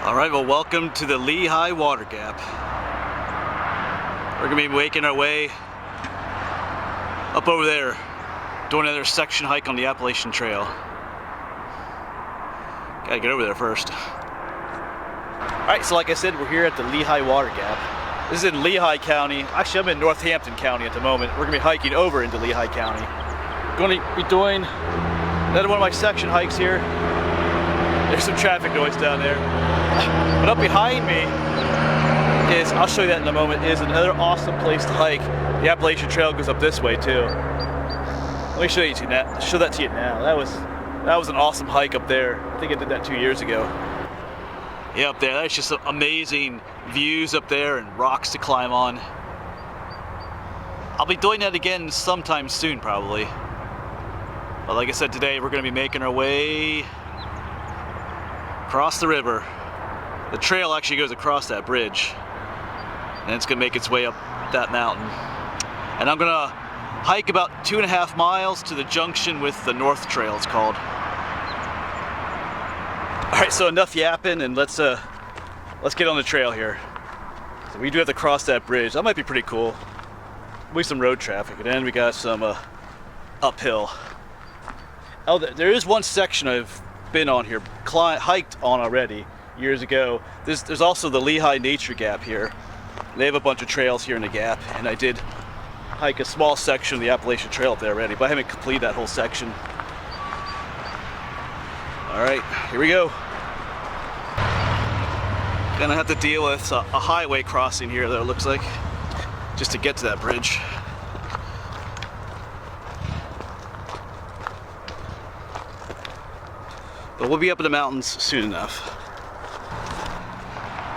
Alright, well, welcome to the Lehigh Water Gap. We're going to be making our way up over there, doing another section hike on the Appalachian Trail. Gotta get over there first. Alright, so like I said, we're here at the Lehigh Water Gap. This is in Lehigh County. Actually, I'm in Northampton County at the moment. We're going to be hiking over into Lehigh County. Going to be doing another one of my section hikes here. There's some traffic noise down there. But up behind me is, I'll show you that in a moment, is another awesome place to hike. The Appalachian Trail goes up this way too. Let me show that to you now. That was an awesome hike up there. I think I did that 2 years ago. Yeah, up there, that's just some amazing views up there and rocks to climb on. I'll be doing that again sometime soon, probably. But like I said, today we're going to be making our way across the river. The trail actually goes across that bridge, and it's going to make its way up that mountain. And I'm going to hike about 2.5 miles to the junction with the North Trail, it's called. Alright, so enough yapping, and let's get on the trail here. So we do have to cross that bridge. That might be pretty cool. There'll be some road traffic, and then we got some uphill. Oh, there is one section I've been on here, hiked on already years ago. There's also the Lehigh Nature Gap here. They have a bunch of trails here in the gap, and I did hike a small section of the Appalachian Trail up there already, but I haven't completed that whole section. Alright, here we go. Gonna have to deal with a highway crossing here, though, it looks like, just to get to that bridge. But we'll be up in the mountains soon enough.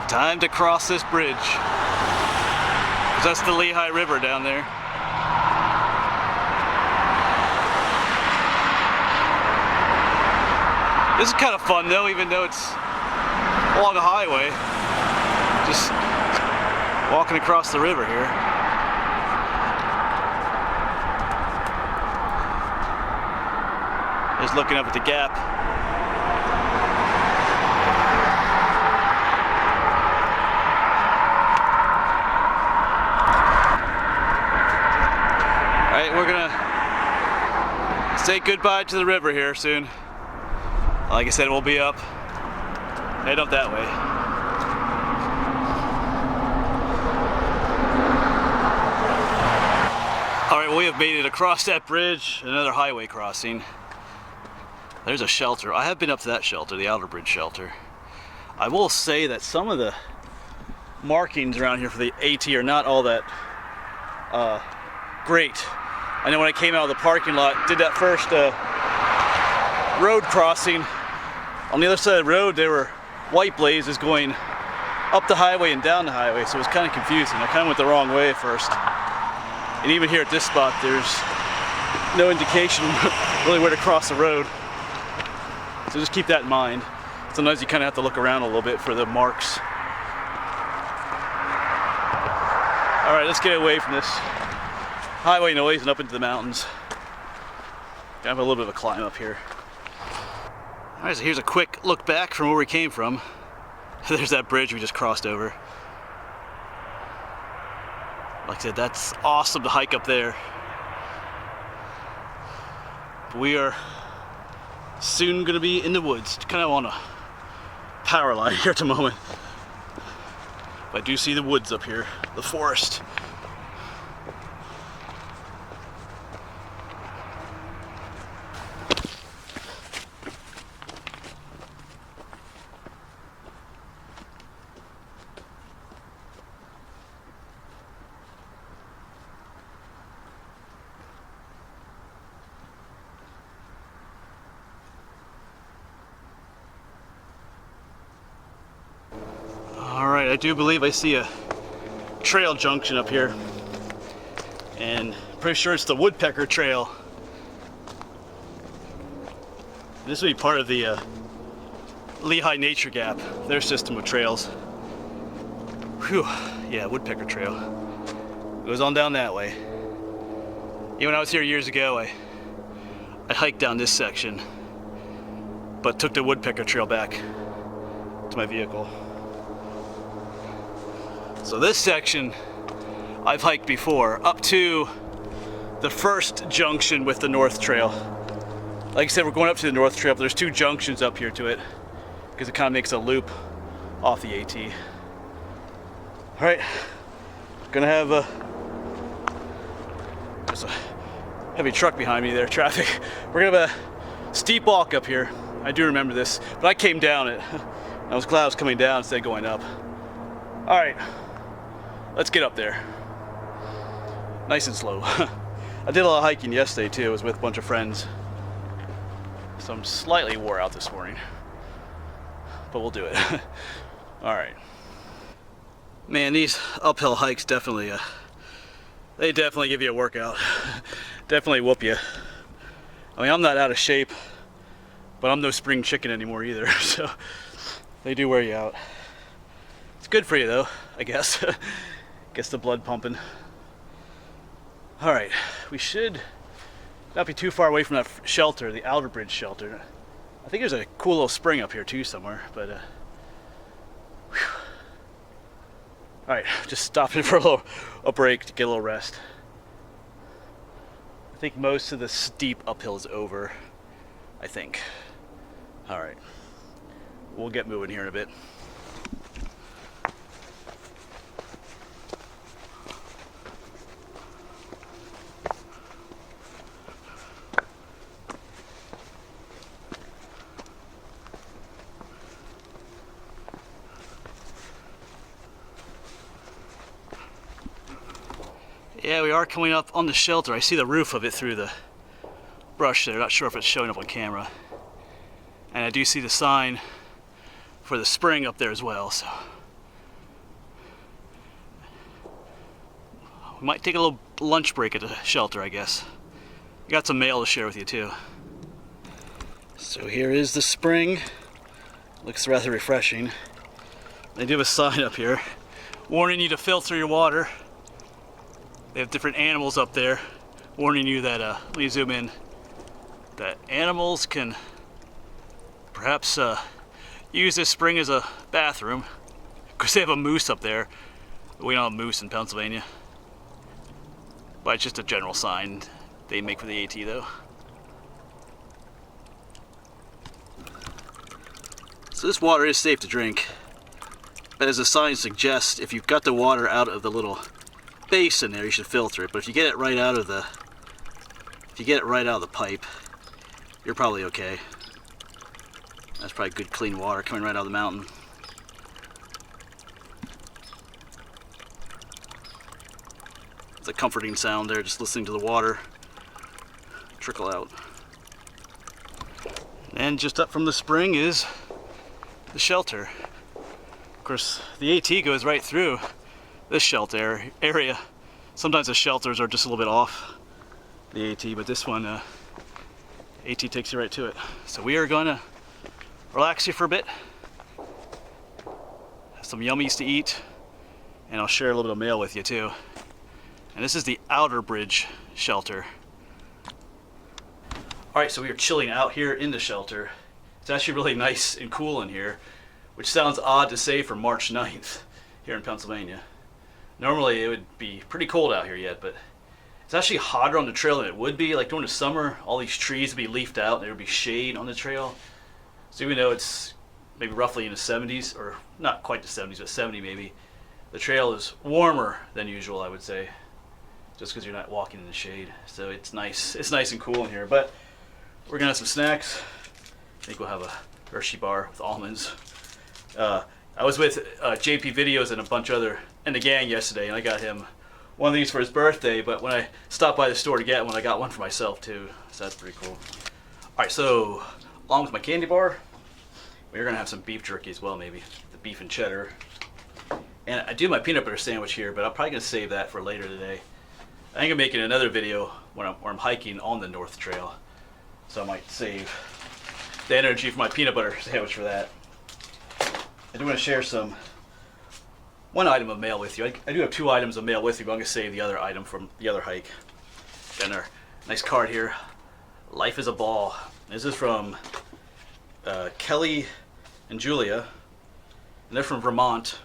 Time to cross this bridge. 'Cause that's the Lehigh River down there. This is kind of fun though, even though it's along a highway. Just walking across the river here. Just looking up at the gap. Alright, we're gonna say goodbye to the river here soon. Like I said, we'll be up. Head up that way. Alright, well, we have made it across that bridge, another highway crossing. There's a shelter. I have been up to that shelter, the Outer Bridge shelter. I will say that some of the markings around here for the AT are not all that great. I know when I came out of the parking lot, did that first road crossing, on the other side of the road there were white blazes going up the highway and down the highway, so it was kind of confusing. I kind of went the wrong way at first. And even here at this spot, there's no indication really where to cross the road. So just keep that in mind. Sometimes you kind of have to look around a little bit for the marks. Alright, let's get away from this highway noise and up into the mountains. I have a little bit of a climb up here. Alright, so here's a quick look back from where we came from. There's that bridge we just crossed over. Like I said, that's awesome to hike up there. But we are soon going to be in the woods, kind of on a power line here at the moment. But I do see the woods up here, the forest. Alright, I do believe I see a trail junction up here, and I'm pretty sure it's the Woodpecker Trail. This will be part of the Lehigh Nature Gap, their system of trails. Whew, yeah, Woodpecker Trail. Goes on down that way. Yeah, when I was here years ago, I hiked down this section, but took the Woodpecker Trail back to my vehicle. So this section I've hiked before, up to the first junction with the North Trail. Like I said, we're going up to the North Trail, but there's 2 junctions up here to it because it kind of makes a loop off the AT. All right, gonna have there's a heavy truck behind me there, traffic. We're gonna have a steep walk up here. I do remember this, but I came down it. I was glad I was coming down instead of going up. All right, let's get up there. Nice and slow. I did a lot of hiking yesterday too. I was with a bunch of friends. So I'm slightly wore out this morning, but we'll do it. All right. Man, these uphill hikes definitely, they definitely give you a workout. Definitely whoop you. I mean, I'm not out of shape, but I'm no spring chicken anymore either, so they do wear you out. It's good for you though, I guess. Gets the blood pumping. All right, we should not be too far away from that shelter, the Outer Bridge shelter. I think there's a cool little spring up here too somewhere, but whew. All right, just stopping for a break to get a little rest. I think most of the steep uphill is over, I think. All right, we'll get moving here in a bit. Yeah, we are coming up on the shelter. I see the roof of it through the brush there. Not sure if it's showing up on camera. And I do see the sign for the spring up there as well, so we might take a little lunch break at the shelter, I guess. Got some mail to share with you too. So here is the spring. Looks rather refreshing. They do have a sign up here warning you to filter your water. They have different animals up there warning you that, let me zoom in, that animals can perhaps use this spring as a bathroom. Of course, they have a moose up there. We don't have moose in Pennsylvania. But it's just a general sign they make for the AT though. So this water is safe to drink. But as the sign suggests, if you've got the water out of the little basin there, you should filter it. But if you get it right out of the pipe, you're probably okay. That's probably good clean water coming right out of the mountain. It's a comforting sound there, just listening to the water trickle out. And just up from the spring is the shelter. Of course, the AT goes right through this shelter area. Sometimes the shelters are just a little bit off the AT, but this one, AT takes you right to it. So we are gonna relax here for a bit, have some yummies to eat, and I'll share a little bit of mail with you too. And this is the Outer Bridge shelter. All right, so we are chilling out here in the shelter. It's actually really nice and cool in here, which sounds odd to say for March 9th here in Pennsylvania. Normally it would be pretty cold out here yet, but it's actually hotter on the trail than it would be. Like during the summer, all these trees would be leafed out and there would be shade on the trail. So even though it's maybe roughly in the 70s, or not quite the 70s, but 70 maybe, the trail is warmer than usual, I would say, just because you're not walking in the shade. So it's nice and cool in here. But we're gonna have some snacks. I think we'll have a Hershey bar with almonds. I was with JP Videos and a bunch of other and the gang yesterday, and I got him one of these for his birthday, but when I stopped by the store to get one, I got one for myself too, so that's pretty cool. Alright, so along with my candy bar, we're gonna have some beef jerky as well, maybe the beef and cheddar. And I do my peanut butter sandwich here, but I'm probably gonna save that for later today. I think I'm making another video where I'm hiking on the North Trail, so I might save the energy for my peanut butter sandwich for that. I do want to share one item of mail with you. I do have 2 items of mail with you, but I'm going to save the other item from the other hike. Got our nice card here. Life is a ball. This is from Kelly and Julia. and they're from Vermont.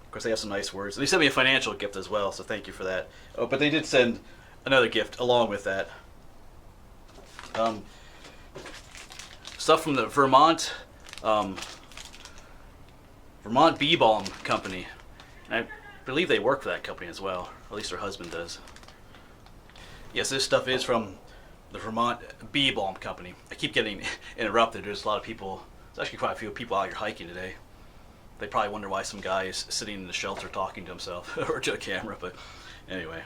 Of course, they have some nice words. And they sent me a financial gift as well, so thank you for that. Oh, but they did send another gift along with that. Stuff from the Vermont Bee Balm Company. And I believe they work for that company as well, or at least her husband does. Yes, this stuff is from the Vermont Bee Balm Company. I keep getting interrupted. There's a lot of people, there's actually quite a few people out here hiking today. They probably wonder why some guy is sitting in the shelter talking to himself or to a camera, but anyway.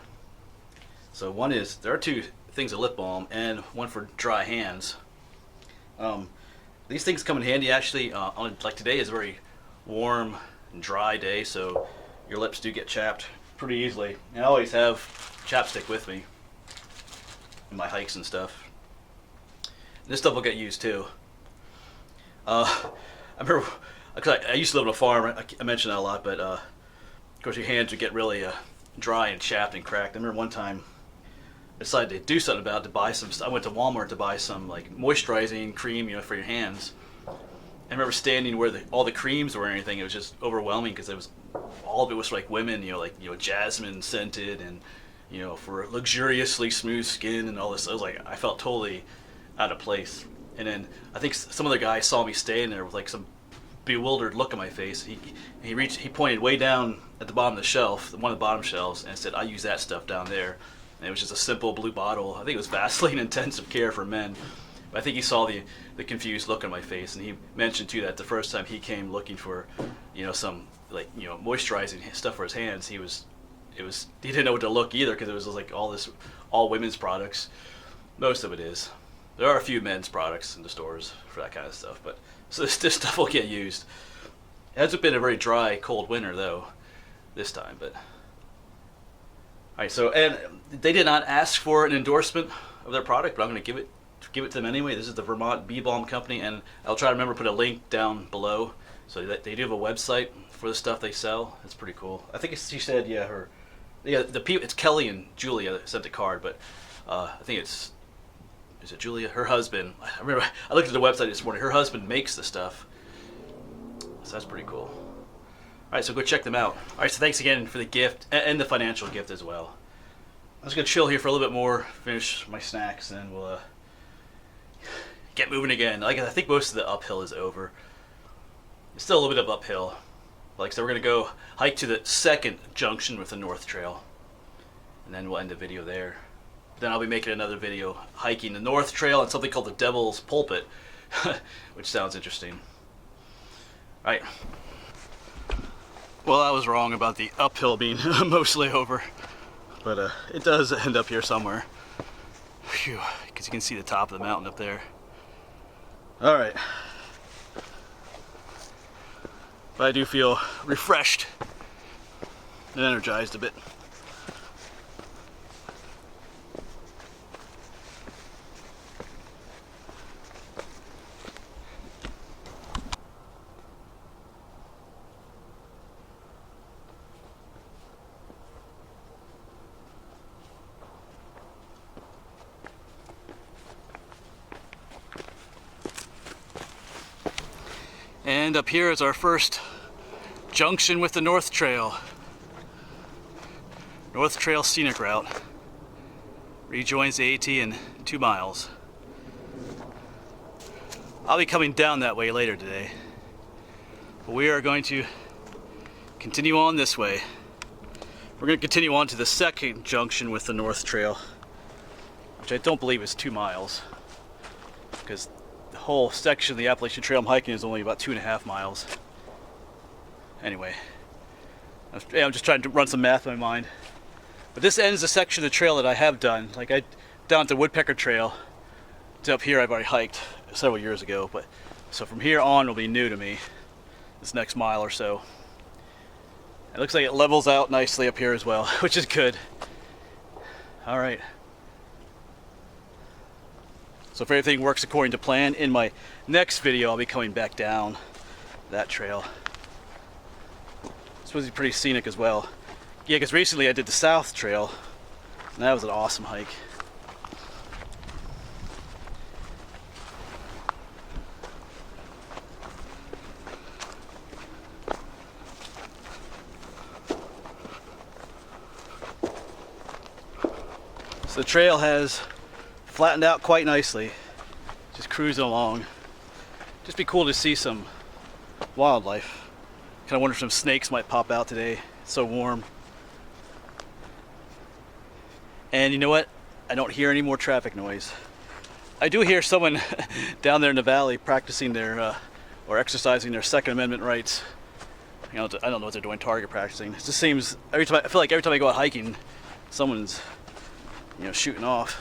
So one is, there are two things of lip balm and one for dry hands. These things come in handy actually on, like today is a very warm and dry day, so your lips do get chapped pretty easily. And I always have chapstick with me in my hikes and stuff. And this stuff will get used too. I remember, because I used to live on a farm, I mentioned that a lot, but of course your hands would get really dry and chapped and cracked. I remember one time I decided to do something about it, to buy some. I went to Walmart to buy some like moisturizing cream, for your hands. I remember standing where all the creams were and everything. It was just overwhelming because all of it was like women, jasmine scented and for luxuriously smooth skin and all this. I felt totally out of place. And then I think some other guy saw me standing there with like some bewildered look on my face. He pointed way down at the bottom of the shelf, one of the bottom shelves, and said, "I use that stuff down there." And it was just a simple blue bottle. I think it was Vaseline Intensive Care for Men. But I think he saw the confused look on my face, and he mentioned too that the first time he came looking for, some moisturizing stuff for his hands, he didn't know what to look either, because it was like all women's products. Most of it is. There are a few men's products in the stores for that kind of stuff, but so this stuff will get used. It hasn't been a very dry, cold winter though, this time, but. Alright, so, and they did not ask for an endorsement of their product, but I'm going to give it to them anyway. This is the Vermont Bee Balm Company, and I'll try to remember to put a link down below. So they do have a website for the stuff they sell. It's pretty cool. I think she said, it's Kelly and Julia that sent the card, but I think is it Julia? Her husband. I remember I looked at the website this morning. Her husband makes the stuff, so that's pretty cool. Alright, so go check them out. Alright, so thanks again for the gift, and the financial gift as well. I'm just going to chill here for a little bit more, finish my snacks, and then we'll get moving again. I think most of the uphill is over. It's still a little bit of uphill. Like I said, we're going to go hike to the second junction with the North Trail, and then we'll end the video there. Then I'll be making another video hiking the North Trail and something called the Devil's Pulpit, which sounds interesting. Alright. Well, I was wrong about the uphill being mostly over, but it does end up here somewhere. Phew, because you can see the top of the mountain up there. All right. But I do feel refreshed and energized a bit. And up here is our first junction with the North Trail. North Trail Scenic Route. Rejoins the AT in 2 miles. I'll be coming down that way later today. But we are going to continue on this way. We're going to continue on to the second junction with the North Trail, which I don't believe is 2 miles, because the whole section of the Appalachian Trail I'm hiking is only about 2.5 miles. Anyway, I'm just trying to run some math in my mind. But this ends the section of the trail that I have done. Like down to Woodpecker Trail to up here I've already hiked several years ago. But so from here on will be new to me, this next mile or so. It looks like it levels out nicely up here as well, which is good. All right. So if everything works according to plan, in my next video I'll be coming back down that trail. It's supposed to be pretty scenic as well. Yeah, because recently I did the South Trail, and that was an awesome hike. The trail has flattened out quite nicely. Just cruising along. Just be cool to see some wildlife. Kind of wonder if some snakes might pop out today. It's so warm. And you know what? I don't hear any more traffic noise. I do hear someone down there in the valley practicing their or exercising their Second Amendment rights. I don't know what they're doing, target practicing. It just seems I feel like every time I go out hiking, someone's shooting off.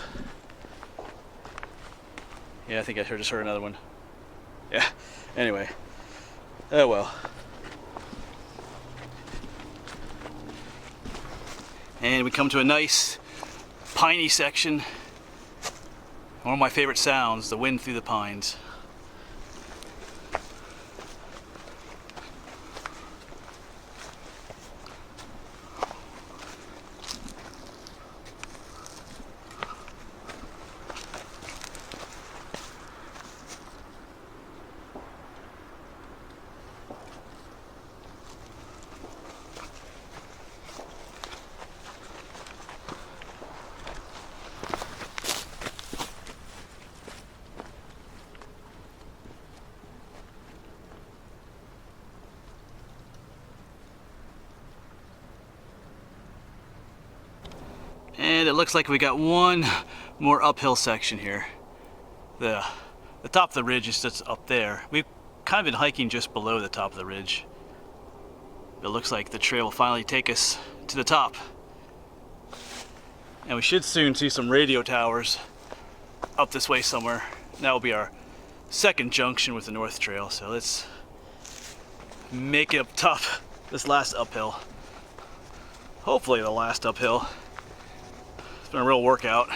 Yeah, I think I just heard another one. Yeah. Anyway. Oh well. And we come to a nice piney section. One of my favorite sounds, the wind through the pines. And it looks like we got one more uphill section here. The top of the ridge is just up there. We've kind of been hiking just below the top of the ridge. It looks like the trail will finally take us to the top. And we should soon see some radio towers up this way somewhere. That will be our second junction with the North Trail. So let's make it up top this last uphill. Hopefully the last uphill. It's been a real workout.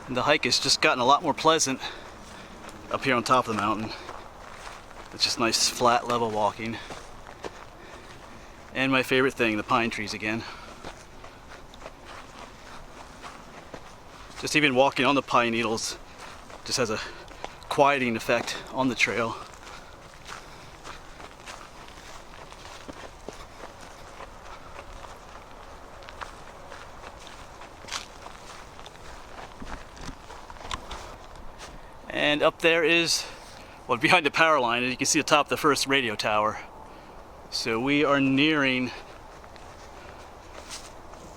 And the hike has just gotten a lot more pleasant up here on top of the mountain. It's just nice flat level walking. And my favorite thing, the pine trees again. Just even walking on the pine needles just has a quieting effect on the trail. And up there is, well, behind the power line, as you can see the top of the first radio tower. So we are nearing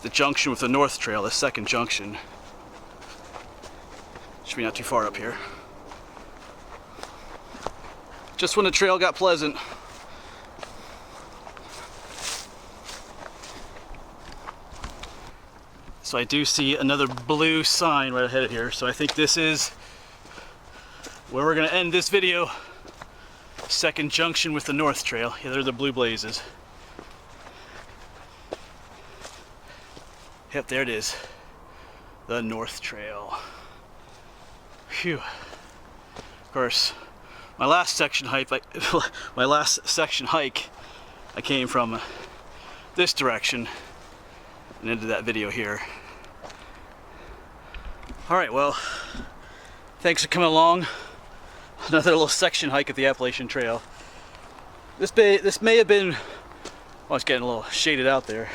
the junction with the North Trail, the second junction. Should be not too far up here. Just when the trail got pleasant. So I do see another blue sign right ahead of here. So I think this is where we're gonna end this video. Second junction with the North Trail. Yeah, there are the blue blazes. Yep, there it is. The North Trail. Phew. Of course, my last section hike, I came from this direction and into that video here. All right, well, thanks for coming along. Another little section hike at the Appalachian Trail. This may have been, well, it's getting a little shaded out there.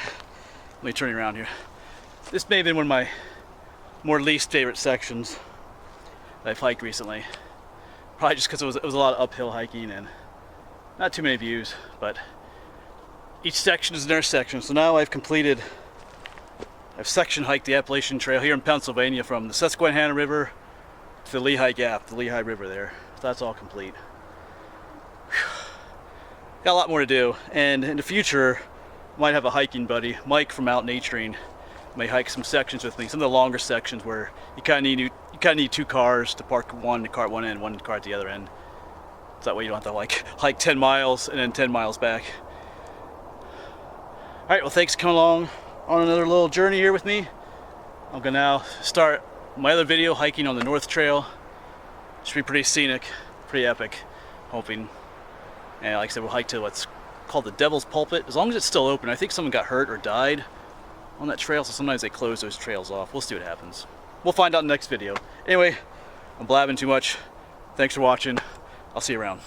Let me turn it around here. This may have been one of my more least favorite sections that I've hiked recently. Probably just because it was a lot of uphill hiking and not too many views, but each section is an intersection. So now I've section hiked the Appalachian Trail here in Pennsylvania from the Susquehanna River to the Lehigh Gap, the Lehigh River there. So that's all complete. Whew. Got a lot more to do, and in the future might have a hiking buddy, Mike from Out Naturing, may hike some sections with me, some of the longer sections where you kind of need two cars to park one car at one end, one car at the other end. So that way you don't have to like hike 10 miles and then 10 miles back. All right, well, thanks for coming along on another little journey here with me. I'm gonna now start my other video hiking on the North Trail. Should be pretty scenic, pretty epic. hoping. And like I said, we'll hike to what's called the Devil's Pulpit, as long as it's still open. I think someone got hurt or died on that trail, so sometimes they close those trails off. We'll see what happens. We'll find out in the next video. Anyway, I'm blabbing too much. Thanks for watching. I'll see you around.